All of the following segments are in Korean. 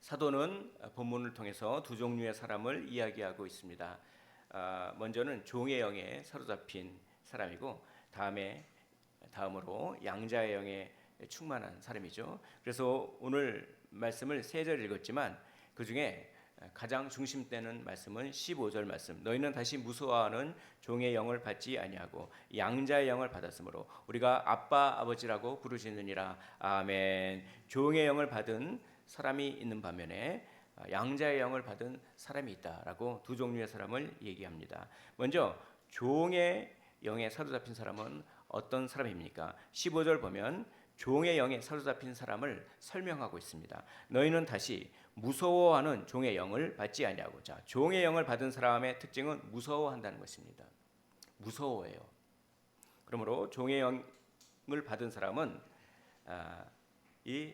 사도는 본문을 통해서 두 종류의 사람을 이야기하고 있습니다. 먼저는 종의 영에 사로잡힌 사람이고 다음으로 양자의 영에 충만한 사람이죠. 그래서 오늘 말씀을 세 절 읽었지만 그 중에 가장 중심되는 말씀은 15절 말씀. 너희는 다시 무서워하는 종의 영을 받지 아니하고 양자의 영을 받았으므로 우리가 아빠 아버지라고 부르시느니라. 아멘. 종의 영을 받은 사람이 있는 반면에 양자의 영을 받은 사람이 있다라고 두 종류의 사람을 얘기합니다. 먼저 종의 영에 사로잡힌 사람은 어떤 사람입니까? 15절 보면 종의 영에 사로잡힌 사람을 설명하고 있습니다. 너희는 다시 무서워하는 종의 영을 받지 아니하고. 자, 종의 영을 받은 사람의 특징은 무서워한다는 것입니다. 무서워해요. 그러므로 종의 영을 받은 사람은 이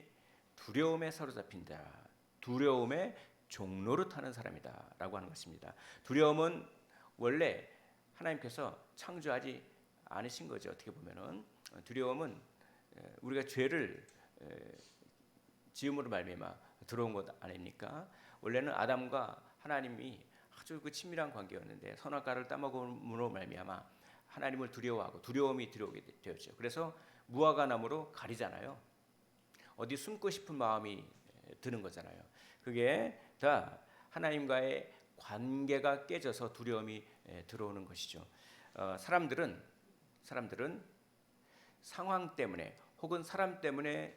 두려움에 사로잡힌다. 두려움의 종로를 타는 사람이다 라고 하는 것입니다. 두려움은 원래 하나님께서 창조하지 않으신 거죠. 어떻게 보면은 두려움은 우리가 죄를 지음으로 말미암아 들어온 것 아닙니까? 원래는 아담과 하나님이 아주 그 친밀한 관계였는데 선악과를 따먹음으로 말미암아 하나님을 두려워하고 두려움이 들어오게 되었죠. 그래서 무화과 나무로 가리잖아요. 어디 숨고 싶은 마음이 드는 거잖아요. 그게 다 하나님과의 관계가 깨져서 두려움이 들어오는 것이죠. 사람들은 상황 때문에 혹은 사람 때문에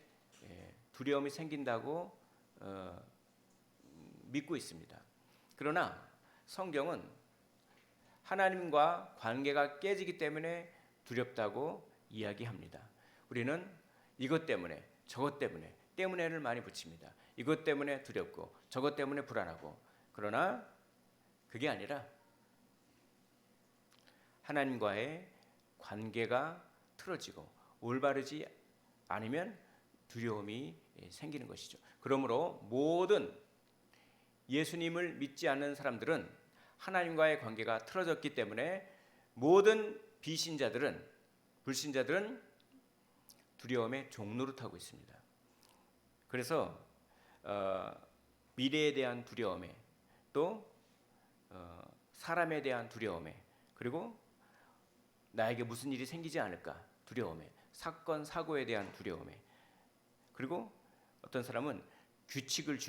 두려움이 생긴다고 믿고 있습니다. 그러나 성경은 하나님과 관계가 깨지기 때문에 두렵다고 이야기합니다. 우리는 이것 때문에 저것 때문에를 많이 붙입니다. 이것 때문에 두렵고 저것 때문에 불안하고. 그러나 그게 아니라 하나님과의 관계가 틀어지고 올바르지 않으면 두려움이 생기는 것이죠. 그러므로 모든 예수님을 믿지 않는 사람들은 하나님과의 관계가 틀어졌기 때문에 모든 불신자들은 두려움의 종노릇하고 있습니다. 그래서 미래에 대한 두려움에 또 사람에 대한 두려움에 그리고 나에게 무슨 일이 생기지 않을까 두려움에 사건 사고에 대한 두려움에 그리고 어떤 사람은 규칙을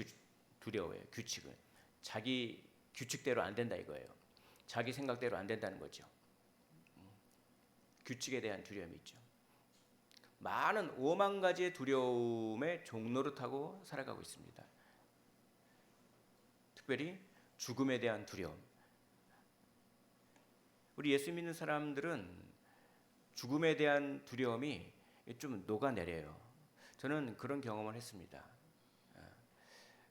두려워해요. 규칙을 자기 규칙대로 안 된다 이거예요. 자기 생각대로 안 된다는 거죠. 규칙에 대한 두려움이 있죠. 많은 5만 가지의 두려움의 종로를 타고 살아가고 있습니다. 특별히 죽음에 대한 두려움. 우리 예수 믿는 사람들은 죽음에 대한 두려움이 좀 녹아내려요. 저는 그런 경험을 했습니다.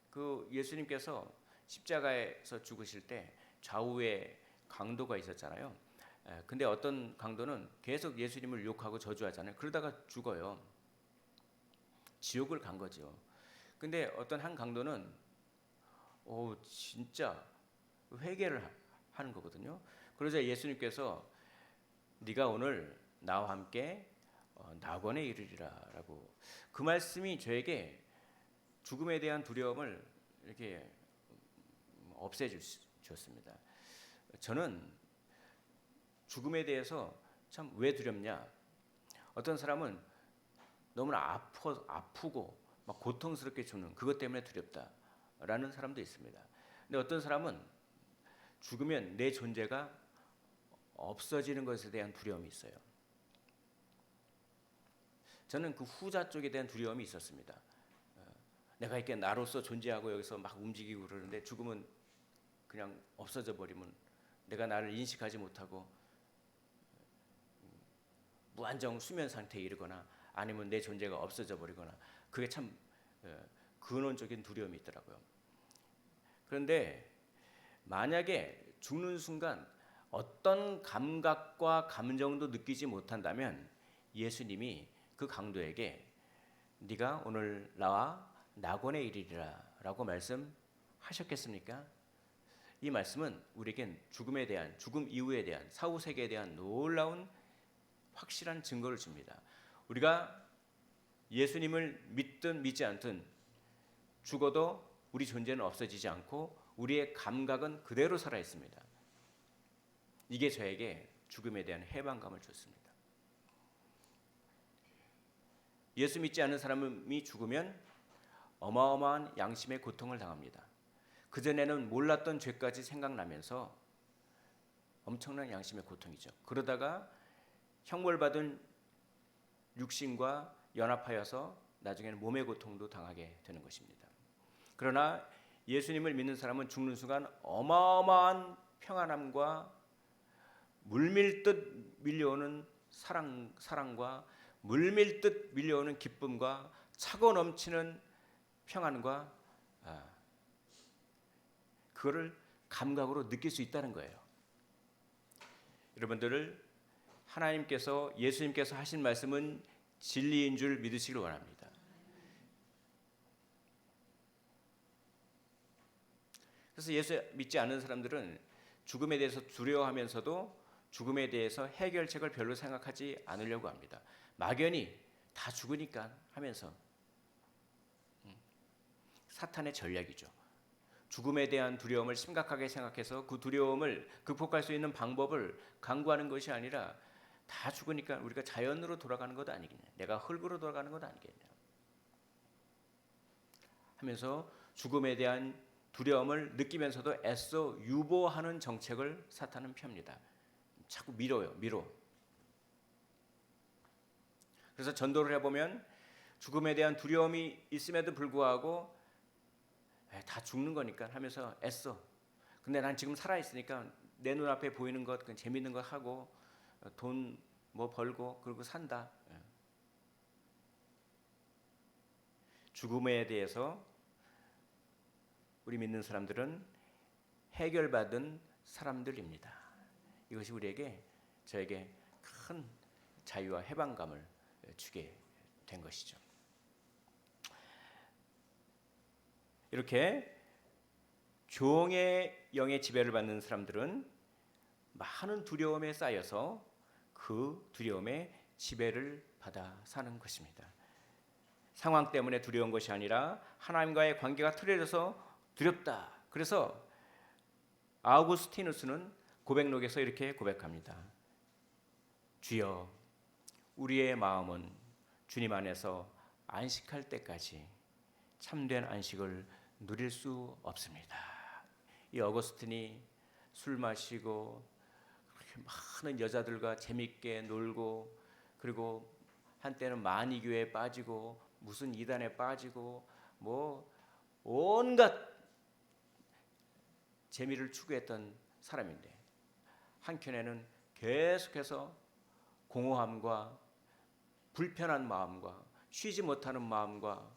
그 예수님께서 십자가에서 죽으실 때 좌우에 강도가 있었잖아요. 근데 어떤 강도는 계속 예수님을 욕하고 저주하잖아요. 그러다가 죽어요. 지옥을 간 거죠. 근데 어떤 한 강도는 진짜 회개를 하는 거거든요. 그러자 예수님께서 네가 오늘 나와 함께 낙원에 이르리라 라고 그 말씀이 저에게 죽음에 대한 두려움을 이렇게 없애주셨습니다. 저는 죽음에 대해서 참 왜 두렵냐? 어떤 사람은 너무나 아프고 막 고통스럽게 죽는 그것 때문에 두렵다라는 사람도 있습니다. 근데 어떤 사람은 죽으면 내 존재가 없어지는 것에 대한 두려움이 있어요. 저는 그 후자 쪽에 대한 두려움이 있었습니다. 내가 이렇게 나로서 존재하고 여기서 막 움직이고 그러는데 죽으면 그냥 없어져 버리면 내가 나를 인식하지 못하고 무한정 수면 상태에 이르거나 아니면 내 존재가 없어져 버리거나 그게 참 근원적인 두려움이 있더라고요. 그런데 만약에 죽는 순간 어떤 감각과 감정도 느끼지 못한다면 예수님이 그 강도에게 네가 오늘 나와 낙원에 이르리라 라고 말씀하셨겠습니까? 이 말씀은 우리에겐 죽음에 대한 죽음 이후에 대한 사후세계에 대한 놀라운 확실한 증거를 줍니다. 우리가 예수님을 믿든 믿지 않든 죽어도 우리 존재는 없어지지 않고 우리의 감각은 그대로 살아 있습니다. 이게 저에게 죽음에 대한 해방감을 줬습니다. 예수 믿지 않는 사람이 죽으면 어마어마한 양심의 고통을 당합니다. 그전에는 몰랐던 죄까지 생각나면서 엄청난 양심의 고통이죠. 그러다가 형벌받은 육신과 연합하여서 나중에는 몸의 고통도 당하게 되는 것입니다. 그러나 예수님을 믿는 사람은 죽는 순간 어마어마한 평안함과 물밀듯 밀려오는 사랑과 물밀듯 밀려오는 기쁨과 차고 넘치는 평안과 그거를 감각으로 느낄 수 있다는 거예요. 여러분들을 하나님께서 예수님께서 하신 말씀은 진리인 줄 믿으시길 원합니다. 그래서 예수 믿지 않는 사람들은 죽음에 대해서 두려워하면서도 죽음에 대해서 해결책을 별로 생각하지 않으려고 합니다. 막연히 다 죽으니까 하면서 사탄의 전략이죠. 죽음에 대한 두려움을 심각하게 생각해서 그 두려움을 극복할 수 있는 방법을 강구하는 것이 아니라 다 죽으니까 우리가 자연으로 돌아가는 것 아니겠냐, 내가 흙으로 돌아가는 것 아니겠냐 하면서 죽음에 대한 두려움을 느끼면서도 애써 유보하는 정책을 사탄은 펴니다. 자꾸 밀어요. 그래서 전도를 해보면 죽음에 대한 두려움이 있음에도 불구하고 다 죽는 거니까 하면서 애써. 근데 난 지금 살아있으니까 내 눈앞에 보이는 것, 그냥 재밌는 거 하고 돈 뭐 벌고 그러고 산다. 죽음에 대해서 우리 믿는 사람들은 해결받은 사람들입니다. 이것이 저에게 큰 자유와 해방감을 주게 된 것이죠. 이렇게 종의 영의 지배를 받는 사람들은 많은 두려움에 쌓여서 그 두려움에 지배를 받아 사는 것입니다. 상황 때문에 두려운 것이 아니라 하나님과의 관계가 틀어져서 두렵다. 그래서 아우구스티누스는 고백록에서 이렇게 고백합니다. 주여, 우리의 마음은 주님 안에서 안식할 때까지 참된 안식을 누릴 수 없습니다. 이 어거스틴이 술 마시고 많은 여자들과 재밌게 놀고, 그리고 한때는 만이교에 빠지고 무슨 이단에 빠지고 뭐 온갖 재미를 추구했던 사람인데, 한켠에는 계속해서 공허함과 불편한 마음과 쉬지 못하는 마음과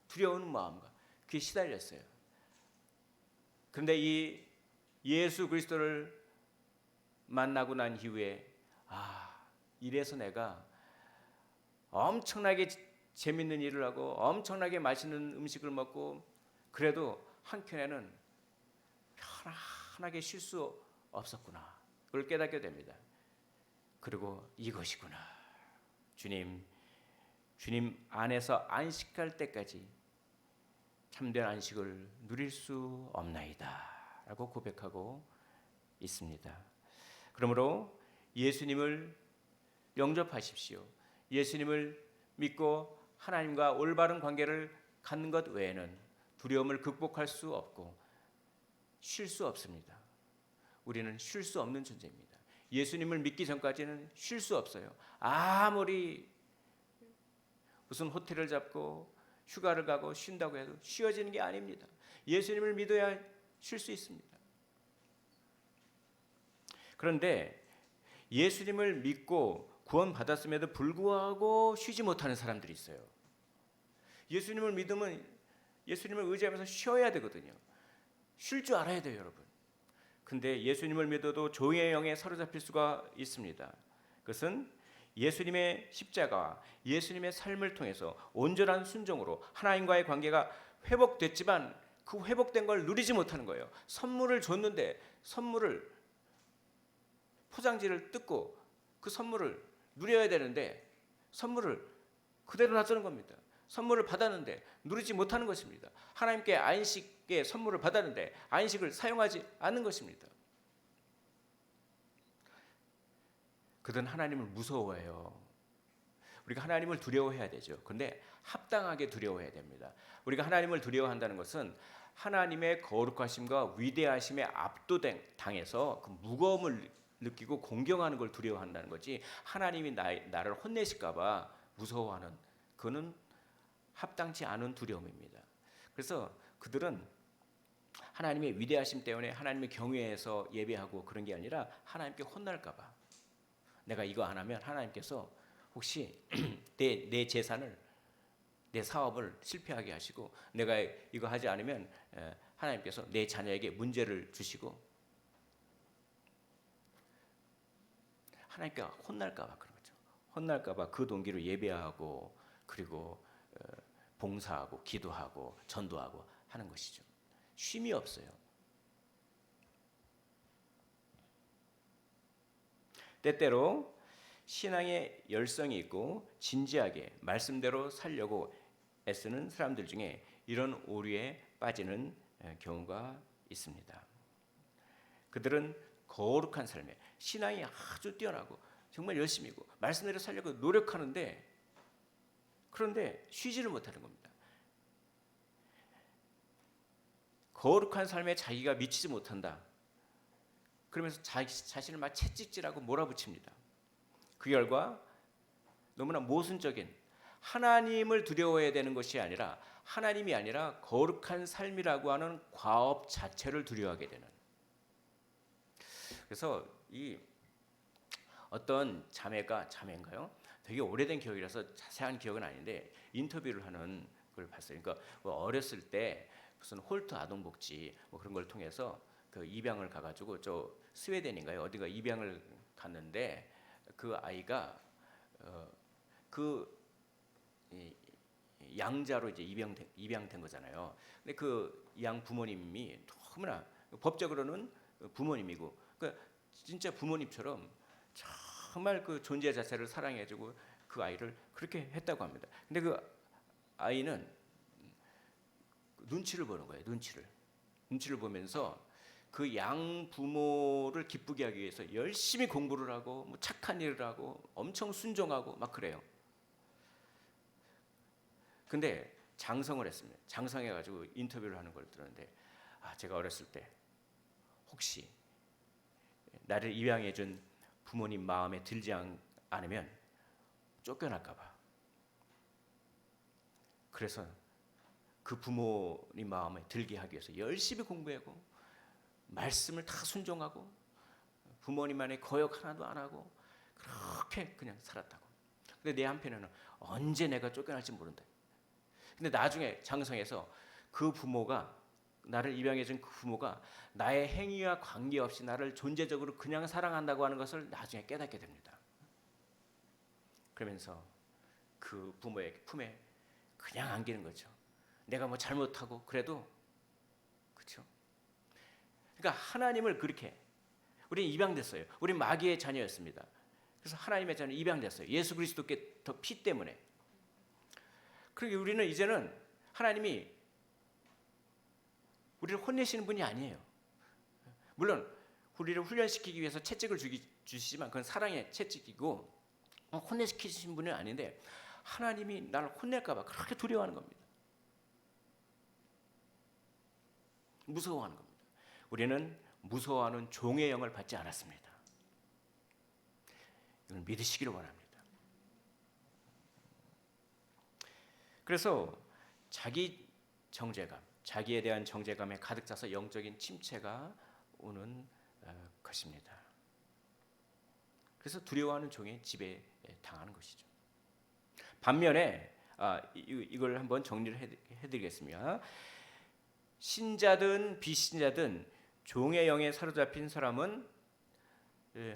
두려운 마음과 그게 시달렸어요. 그런데 이 예수 그리스도를 만나고 난 이후에 이래서 내가 엄청나게 재밌는 일을 하고 엄청나게 맛있는 음식을 먹고 그래도 한켠에는 편안하게 쉴 수 없었구나. 그걸 깨닫게 됩니다. 그리고 이것이구나. 주님 안에서 안식할 때까지 참된 안식을 누릴 수 없나이다 라고 고백하고 있습니다. 그러므로 예수님을 영접하십시오. 예수님을 믿고 하나님과 올바른 관계를 갖는 것 외에는 두려움을 극복할 수 없고 쉴 수 없습니다. 우리는 쉴 수 없는 존재입니다. 예수님을 믿기 전까지는 쉴 수 없어요. 아무리 무슨 호텔을 잡고 휴가를 가고 쉰다고 해도 쉬어지는 게 아닙니다. 예수님을 믿어야 쉴 수 있습니다. 그런데 예수님을 믿고 구원받았음에도 불구하고 쉬지 못하는 사람들이 있어요. 예수님을 믿으면 예수님을 의지하면서 쉬어야 되거든요. 쉴 줄 알아야 돼요, 여러분. 근데 예수님을 믿어도 종의 영에 사로잡힐 수가 있습니다. 그것은 예수님의 십자가와 예수님의 삶을 통해서 온전한 순종으로 하나님과의 관계가 회복됐지만 그 회복된 걸 누리지 못하는 거예요. 선물을 줬는데 선물을 포장지를 뜯고 그 선물을 누려야 되는데 선물을 그대로 놔두는 겁니다. 선물을 받았는데 누리지 못하는 것입니다. 하나님께 안식의 선물을 받았는데 안식을 사용하지 않는 것입니다. 그들은 하나님을 무서워해요. 우리가 하나님을 두려워해야 되죠. 그런데 합당하게 두려워해야 됩니다. 우리가 하나님을 두려워한다는 것은 하나님의 거룩하심과 위대하심에 압도당해서 그 무거움을 느끼고 공경하는 걸 두려워한다는 거지, 하나님이 나를 혼내실까 봐 무서워하는, 그는 합당치 않은 두려움입니다. 그래서 그들은 하나님의 위대하심 때문에 하나님의 경외해서 예배하고 그런 게 아니라 하나님께 혼날까 봐. 내가 이거 안 하면 하나님께서 혹시 내 재산을, 내 사업을 실패하게 하시고, 내가 이거 하지 않으면 하나님께서 내 자녀에게 문제를 주시고, 하나님께 혼날까 봐 그런 거죠. 혼날까 봐 그 동기로 예배하고, 그리고 봉사하고 기도하고 전도하고 하는 것이죠. 쉼이 없어요. 때때로 신앙에 열성이 있고 진지하게 말씀대로 살려고 애쓰는 사람들 중에 이런 오류에 빠지는 경우가 있습니다. 그들은 거룩한 삶에 신앙이 아주 뛰어나고 정말 열심이고 말씀대로 살려고 노력하는데, 그런데 쉬지를 못하는 겁니다. 거룩한 삶에 자기가 미치지 못한다. 그러면서 자신을 막 채찍질하고 몰아붙입니다. 그 결과 너무나 모순적인, 하나님을 두려워해야 되는 것이 아니라, 하나님이 아니라 거룩한 삶이라고 하는 과업 자체를 두려워하게 되는. 그래서 이 어떤 자매인가요? 되게 오래된 기억이라서 자세한 기억은 아닌데 인터뷰를 하는 걸 봤어요. 그러니까 어렸을 때 무슨 홀트 아동복지 그런 걸 통해서 그 입양을 가가지고 저 스웨덴인가요? 어디가 입양을 갔는데, 그 아이가 그 양자로 이제 입양된 거잖아요. 근데 그 양 부모님이 너무나 법적으로는 부모님이고, 그러니까 진짜 부모님처럼 정말 그 존재 자체를 사랑해주고 그 아이를 그렇게 했다고 합니다. 근데 그 아이는 눈치를 보는 거예요. 눈치를 보면서 그 양 부모를 기쁘게 하기 위해서 열심히 공부를 하고 뭐 착한 일을 하고 엄청 순종하고 막 그래요. 근데 장성을 했습니다. 장성해가지고 인터뷰를 하는 걸 들었는데, 제가 어렸을 때 혹시 나를 입양해준 부모님 마음에 들지 않으면 쫓겨날까봐, 그래서 그 부모님 마음에 들게 하기 위해서 열심히 공부하고 말씀을 다 순종하고 부모님만의 거역 하나도 안 하고 그렇게 그냥 살았다고. 근데 내 한편에는 언제 내가 쫓겨날지 모른다. 근데 나중에 장성해서 그 부모가, 나를 입양해준 그 부모가 나의 행위와 관계없이 나를 존재적으로 그냥 사랑한다고 하는 것을 나중에 깨닫게 됩니다. 그러면서 그 부모의 품에 그냥 안기는 거죠. 내가 뭐 잘못하고 그래도, 그렇죠? 그러니까 하나님을 그렇게, 우리는 입양됐어요. 우리는 마귀의 자녀였습니다. 그래서 하나님의 자녀 입양됐어요. 예수 그리스도께 더 피 때문에. 그리고 우리는 이제는 하나님이 우리를 혼내시는 분이 아니에요. 물론 우리를 훈련시키기 위해서 채찍을 주시지만 그건 사랑의 채찍이고 혼내시키시는 분은 아닌데, 하나님이 나를 혼낼까 봐 그렇게 두려워하는 겁니다. 무서워하는 겁니다. 우리는 무서워하는 종의 영을 받지 않았습니다. 이걸 믿으시기를 원합니다. 그래서 자기 정죄감, 자기에 대한 정죄감에 가득 차서 영적인 침체가 오는 것입니다. 그래서 두려워하는 종의 지배에 당하는 것이죠. 반면에 이걸 한번 정리를 해드리겠습니다. 신자든 비신자든 종의 영에 사로잡힌 사람은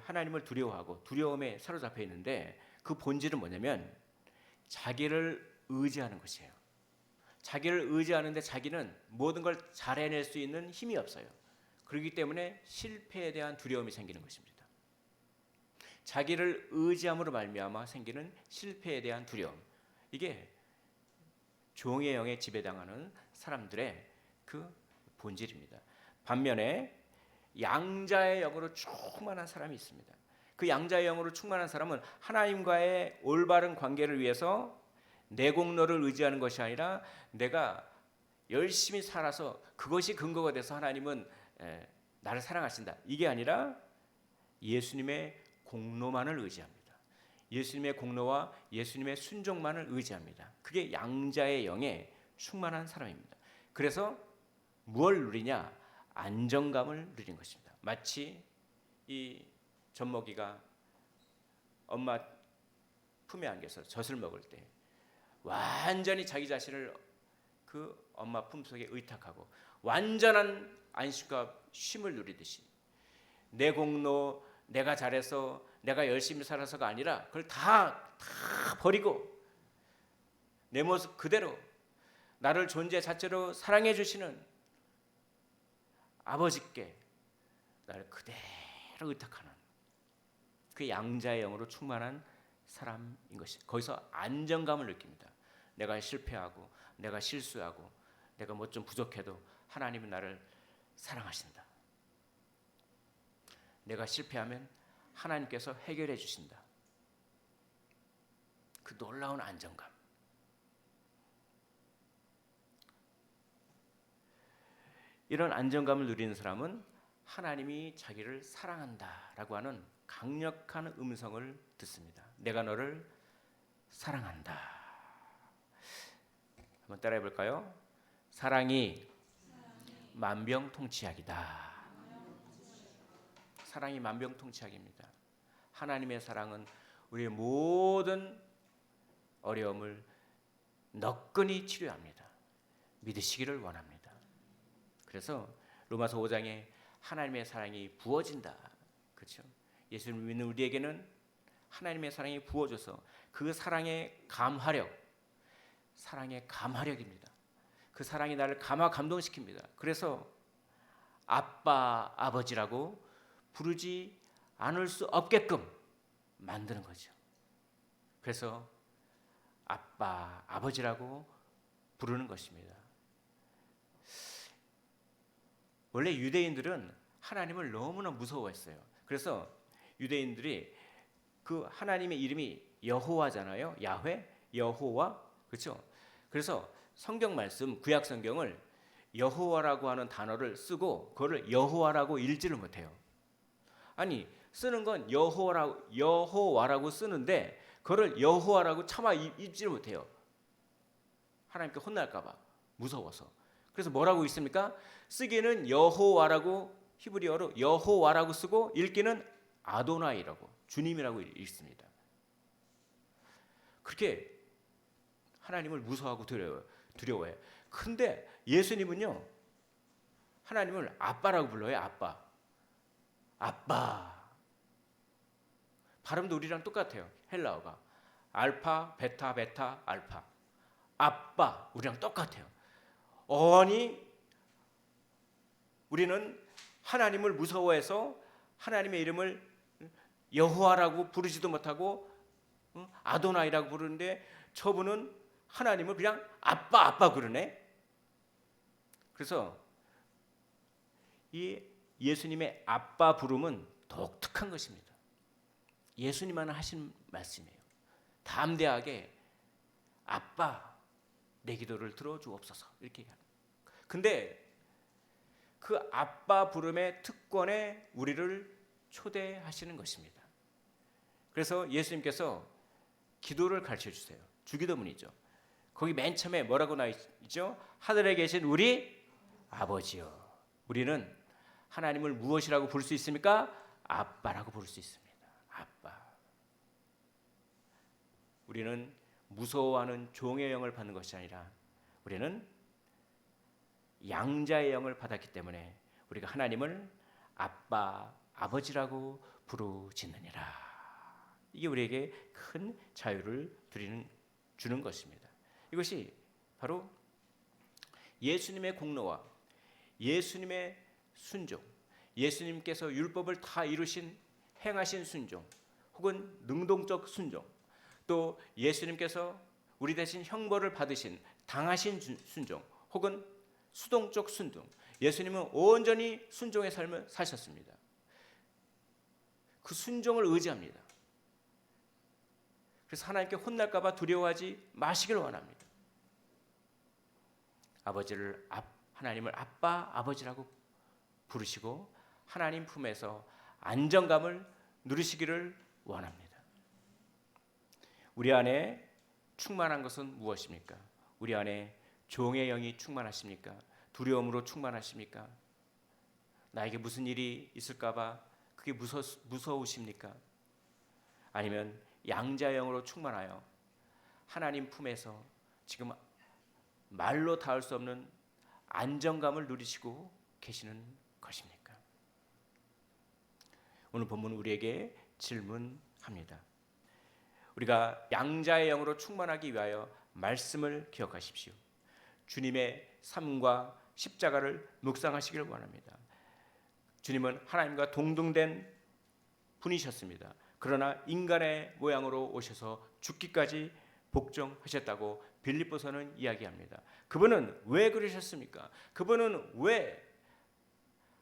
하나님을 두려워하고 두려움에 사로잡혀 있는데, 그 본질은 뭐냐면 자기를 의지하는 것이에요. 자기를 의지하는데 자기는 모든 걸 잘 해낼 수 있는 힘이 없어요. 그렇기 때문에 실패에 대한 두려움이 생기는 것입니다. 자기를 의지함으로 말미암아 생기는 실패에 대한 두려움, 이게 종의 영에 지배당하는 사람들의 그 본질입니다. 반면에 양자의 영으로 충만한 사람이 있습니다. 그 양자의 영으로 충만한 사람은 하나님과의 올바른 관계를 위해서 내 공로를 의지하는 것이 아니라 내가 열심히 살아서 그것이 근거가 돼서 하나님은 나를 사랑하신다. 이게 아니라 예수님의 공로만을 의지합니다. 예수님의 공로와 예수님의 순종만을 의지합니다. 그게 양자의 영에 충만한 사람입니다. 그래서 무엇을 누리냐? 안정감을 누리는 것입니다. 마치 이 젖먹이가 엄마 품에 안겨서 젖을 먹을 때 완전히 자기 자신을 그 엄마 품속에 의탁하고 완전한 안식과 쉼을 누리듯이 내 공로, 내가 잘해서 내가 열심히 살아서가 아니라 그걸 다 버리고 내 모습 그대로 나를 존재 자체로 사랑해 주시는 아버지께 나를 그대로 의탁하는 그 양자의 영으로 충만한 사람인 것이 거기서 안정감을 느낍니다. 내가 실패하고 내가 실수하고 내가 뭐 좀 부족해도 하나님은 나를 사랑하신다. 내가 실패하면 하나님께서 해결해 주신다. 그 놀라운 안정감. 이런 안정감을 누리는 사람은 하나님이 자기를 사랑한다라고 하는 강력한 음성을 듣습니다. 내가 너를 사랑한다. 한번 따라해 볼까요? 사랑이 만병통치약이다. 사랑이 만병통치약입니다. 하나님의 사랑은 우리의 모든 어려움을 너끈히 치료합니다. 믿으시기를 원합니다. 그래서 로마서 5장에 하나님의 사랑이 부어진다. 그렇죠? 예수를 믿는 우리에게는 하나님의 사랑이 부어져서 그 사랑의 감화력입니다. 그 사랑이 나를 감동시킵니다. 그래서 아빠, 아버지라고 부르지 않을 수 없게끔 만드는 거죠. 그래서 아빠, 아버지라고 부르는 것입니다. 원래 유대인들은 하나님을 너무나 무서워했어요. 그래서 유대인들이 그 하나님의 이름이 여호와잖아요. 야훼, 여호와, 그렇죠? 그래서 성경 말씀, 구약 성경을 여호와라고 하는 단어를 쓰고 그거를 여호와라고 읽지를 못해요. 아니 쓰는 건 여호와라고 쓰는데 그거를 여호와라고 차마 읽지를 못해요. 하나님께 혼날까봐 무서워서. 그래서 뭐라고 있습니까? 쓰기는 여호와라고 히브리어로 여호와라고 쓰고 읽기는 아도나이라고 주님이라고 읽습니다. 그렇게 하나님을 무서워하고 두려워해요. 근데 예수님은요 하나님을 아빠라고 불러요. 아빠. 발음도 우리랑 똑같아요. 헬라어가 알파, 베타, 알파. 아빠 우리랑 똑같아요. 우리는 하나님을 무서워해서 하나님의 이름을 여호와라고 부르지도 못하고 아도나이라고 부르는데 저분은 하나님을 그냥 아빠 그러네. 그래서 이 예수님의 아빠 부름은 독특한 것입니다. 예수님만 하신 말씀이에요. 담대하게 아빠 내 기도를 들어주옵소서 이렇게 얘기하는. 근데 그 아빠 부름의 특권에 우리를 초대하시는 것입니다. 그래서 예수님께서 기도를 가르쳐 주세요. 주기도문이죠. 거기 맨 처음에 뭐라고 나와 있죠? 하늘에 계신 우리 아버지요. 우리는 하나님을 무엇이라고 부를 수 있습니까? 아빠라고 부를 수 있습니다. 아빠. 우리는 무서워하는 종의 영을 받는 것이 아니라 우리는 양자의 영을 받았기 때문에 우리가 하나님을 아빠, 아버지라고 부르짖느니라. 이게 우리에게 큰 자유를 주는 것입니다. 이것이 바로 예수님의 공로와 예수님의 순종, 예수님께서 율법을 다 이루신 행하신 순종, 혹은 능동적 순종, 또 예수님께서 우리 대신 형벌을 받으신 당하신 순종 혹은 수동적 순종, 예수님은 온전히 순종의 삶을 사셨습니다. 그 순종을 의지합니다. 그래서 하나님께 혼날까 봐 두려워하지 마시길 원합니다. 하나님을 아빠, 아버지라고 부르시고 하나님 품에서 안정감을 누리시기를 원합니다. 우리 안에 충만한 것은 무엇입니까? 우리 안에 종의 영이 충만하십니까? 두려움으로 충만하십니까? 나에게 무슨 일이 있을까 봐 그게 무서우십니까? 아니면 양자의 영으로 충만하여 하나님 품에서 지금 말로 닿을 수 없는 안정감을 누리시고 계시는 것입니까? 오늘 본문 우리에게 질문합니다. 우리가 양자의 영으로 충만하기 위하여 말씀을 기억하십시오. 주님의 삶과 십자가를 묵상하시길 원합니다. 주님은 하나님과 동등된 분이셨습니다. 그러나 인간의 모양으로 오셔서 죽기까지 복종하셨다고 빌립보서는 이야기합니다. 그분은 왜 그러셨습니까? 그분은 왜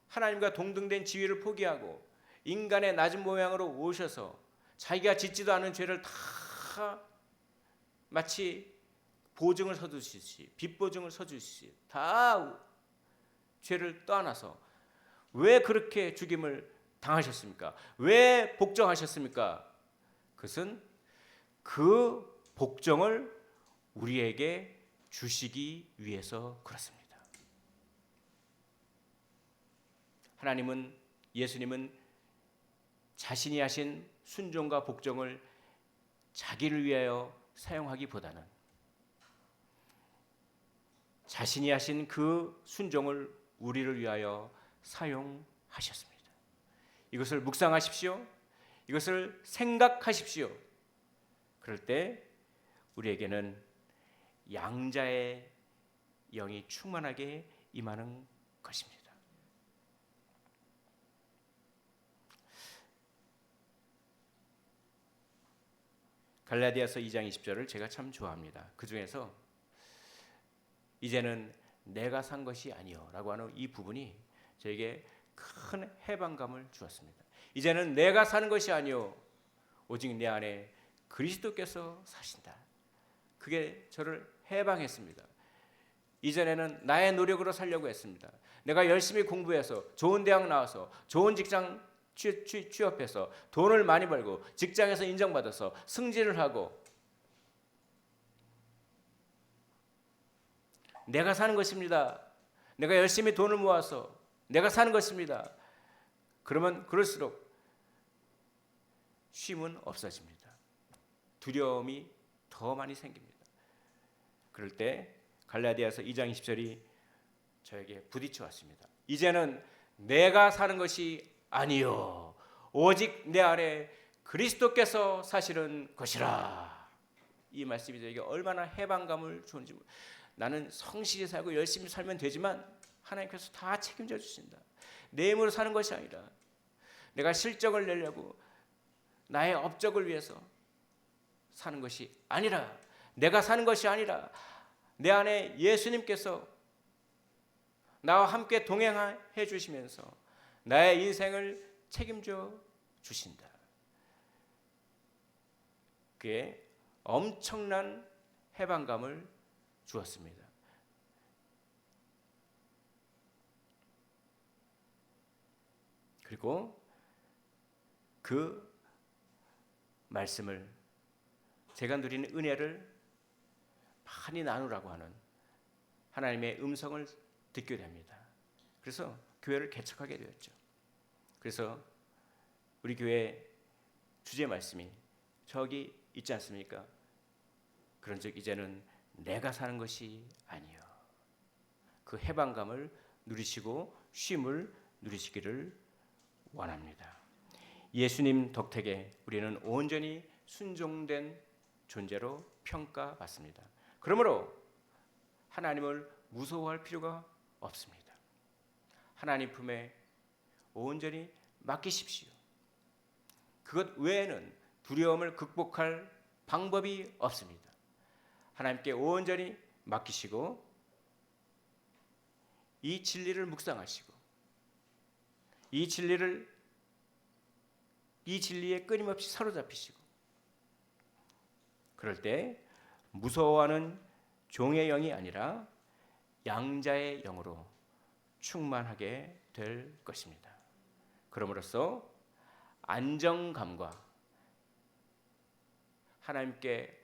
하나님과 동등된 지위를 포기하고 인간의 낮은 모양으로 오셔서 자기가 짓지도 않은 죄를 다 마치 보증을 서두시듯이 빚보증을 서주시듯이 다 죄를 떠안아서 왜 그렇게 죽임을 당하셨습니까? 왜 복종하셨습니까? 그것은 그 복종을 우리에게 주시기 위해서 그렇습니다. 예수님은 자신이 하신 순종과 복종을 자기를 위하여 사용하기보다는 자신이 하신 그 순종을 우리를 위하여 사용하셨습니다. 이것을 묵상하십시오. 이것을 생각하십시오. 그럴 때 우리에게는 양자의 영이 충만하게 임하는 것입니다. 갈라디아서 2장 20절을 제가 참 좋아합니다. 그 중에서 이제는 내가 산 것이 아니요 라고 하는 이 부분이 저에게 큰 해방감을 주었습니다. 이제는 내가 사는 것이 아니요 오직 내 안에 그리스도께서 사신다. 그게 저를 해방했습니다. 이전에는 나의 노력으로 살려고 했습니다. 내가 열심히 공부해서 좋은 대학 나와서 좋은 직장 취업해서 돈을 많이 벌고 직장에서 인정받아서 승진을 하고 내가 사는 것입니다. 내가 열심히 돈을 모아서 내가 사는 것입니다. 그러면 그럴수록 쉼은 없어집니다. 두려움이 더 많이 생깁니다. 그럴 때 갈라디아서 2장 20절이 저에게 부딪혀 왔습니다. 이제는 내가 사는 것이 아니요 오직 내 안에 그리스도께서 사시는 것이라. 이 말씀이 저에게 얼마나 해방감을 주는지. 나는 성실히 살고 열심히 살면 되지만 하나님께서 다 책임져 주신다. 내 힘으로 사는 것이 아니라 내가 실적을 내려고 나의 업적을 위해서 사는 것이 아니라 내가 사는 것이 아니라 내 안에 예수님께서 나와 함께 동행해 주시면서 나의 인생을 책임져 주신다. 그게 엄청난 해방감을 주었습니다. 그리고 그 말씀을 제가 누리는 은혜를 많이 나누라고 하는 하나님의 음성을 듣게 됩니다. 그래서 교회를 개척하게 되었죠. 그래서 우리 교회 주제 말씀이 저기 있지 않습니까? 그런즉 이제는 내가 사는 것이 아니요 그 해방감을 누리시고 쉼을 누리시기를 원합니다. 예수님 덕택에 우리는 온전히 순종된 존재로 평가받습니다. 그러므로 하나님을 무서워할 필요가 없습니다. 하나님 품에 온전히 맡기십시오. 그것 외에는 두려움을 극복할 방법이 없습니다. 하나님께 온전히 맡기시고 이 진리를 묵상하시고 이 진리에 끊임없이 사로잡히시고 그럴 때 무서워하는 종의 영이 아니라 양자의 영으로 충만하게 될 것입니다. 그러므로써 안정감과 하나님께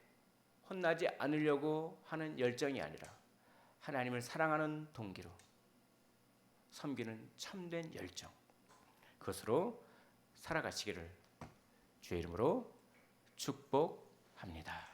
혼나지 않으려고 하는 열정이 아니라 하나님을 사랑하는 동기로 섬기는 참된 열정, 그것으로 살아가시기를 주의 이름으로 축복합니다.